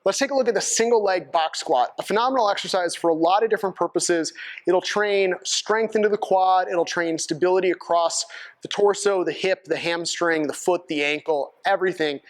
Let's take a look at the single leg box squat, a phenomenal exercise for a lot of different purposes. It'll train strength into the quad, it'll train stability across the torso, the hip, the hamstring, the foot, the ankle, everything.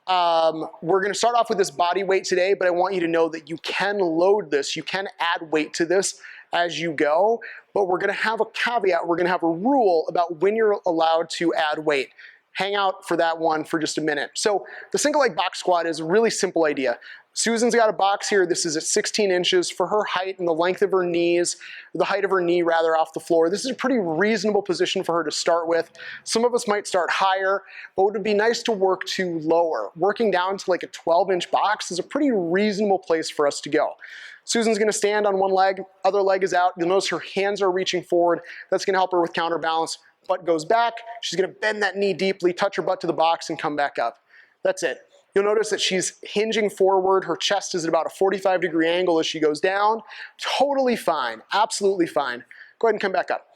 We're gonna start off with this body weight today, but I want you to know that you can load this, you can add weight to this as you go, but we're gonna have a caveat, we're gonna have a rule about when you're allowed to add weight. Hang out for that one for just a minute. So the single leg box squat is a really simple idea. Susan's got a box here. This is at 16 inches for her height and the length of her knees, the height of her knee rather off the floor. This is a pretty reasonable position for her to start with. Some of us might start higher, but it would be nice to work to lower. Working down to like a 12-inch box is a pretty reasonable place for us to go. Susan's gonna stand on one leg, other leg is out. You'll notice her hands are reaching forward. That's gonna help her with counterbalance. Butt goes back, she's gonna bend that knee deeply, touch her butt to the box and come back up. That's it. You'll notice that she's hinging forward, her chest is at about a 45-degree angle as she goes down. Totally fine, absolutely fine. Go ahead and come back up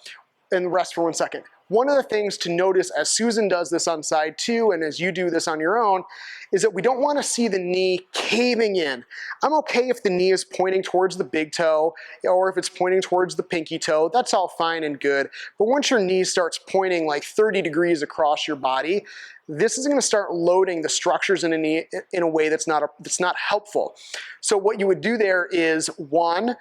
and rest for 1 second. One of the things to notice as Susan does this on side 2 and as you do this on your own is that we don't want to see the knee caving in. I'm okay if the knee is pointing towards the big toe or if it's pointing towards the pinky toe, that's all fine and good. But once your knee starts pointing like 30 degrees across your body, this is going to start loading the structures in a knee in a way that's not helpful. So what you would do there is, one,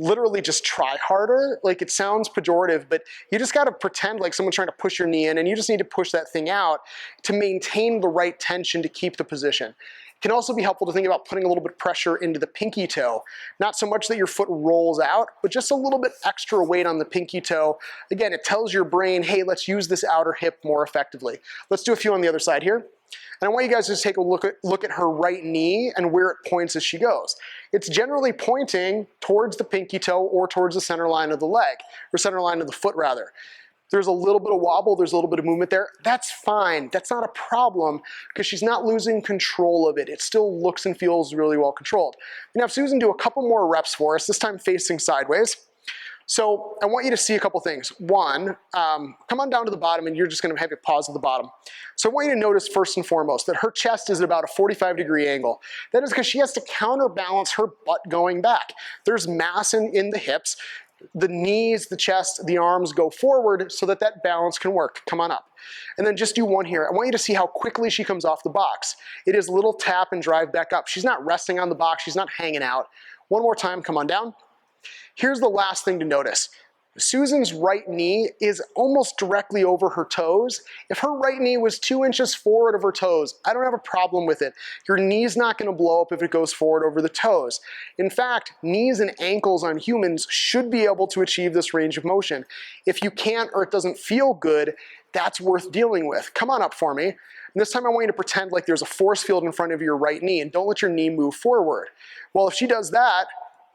literally just try harder. Like, it sounds pejorative, but you just got to pretend like someone's trying to push your knee in, and you just need to push that thing out to maintain the right tension to keep the position. It can also be helpful to think about putting a little bit of pressure into the pinky toe. Not so much that your foot rolls out, but just a little bit extra weight on the pinky toe. Again, it tells your brain, hey, let's use this outer hip more effectively. Let's do a few on the other side here. And I want you guys to just take a look at her right knee and where it points as she goes. It's generally pointing towards the pinky toe or towards the center line of the leg, or center line of the foot rather. There's a little bit of wobble, there's a little bit of movement there. That's fine, that's not a problem because she's not losing control of it. It still looks and feels really well controlled. Now have Susan do a couple more reps for us, this time facing sideways. So I want you to see a couple things. One, come on down to the bottom and you're just gonna have your pause at the bottom. So I want you to notice first and foremost that her chest is at about a 45-degree angle. That is because she has to counterbalance her butt going back. There's mass in the hips. The knees, the chest, the arms go forward so that that balance can work. Come on up. And then just do one here. I want you to see how quickly she comes off the box. It is little tap and drive back up. She's not resting on the box, she's not hanging out. One more time, come on down. Here's the last thing to notice. Susan's right knee is almost directly over her toes. If her right knee was 2 inches forward of her toes, I don't have a problem with it. Your knee's not gonna blow up if it goes forward over the toes. In fact, knees and ankles on humans should be able to achieve this range of motion. If you can't or it doesn't feel good, that's worth dealing with. Come on up for me. And this time I want you to pretend like there's a force field in front of your right knee and don't let your knee move forward. Well, if she does that,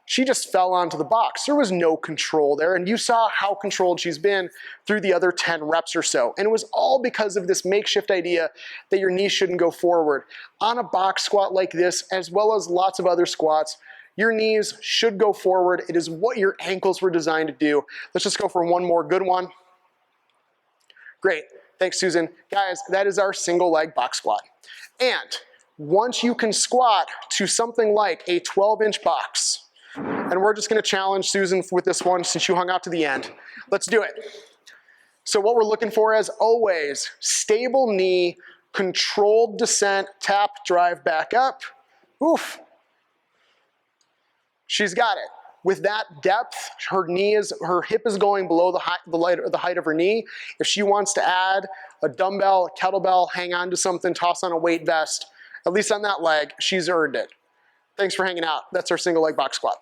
she just fell onto the box. There was no control there, and you saw how controlled she's been through the other 10 reps or so. And it was all because of this makeshift idea that your knee shouldn't go forward. On a box squat like this, as well as lots of other squats, your knees should go forward. It is what your ankles were designed to do. Let's just go for one more good one. Great, thanks Susan. Guys, that is our single leg box squat. And once you can squat to something like a 12-inch box, and we're just gonna challenge Susan with this one since you hung out to the end. Let's do it. So what we're looking for, as always, stable knee, controlled descent, tap, drive back up. Oof. She's got it. With that depth, her hip is going below the height of her knee. If she wants to add a dumbbell, a kettlebell, hang on to something, toss on a weight vest, at least on that leg, she's earned it. Thanks for hanging out. That's our single leg box squat.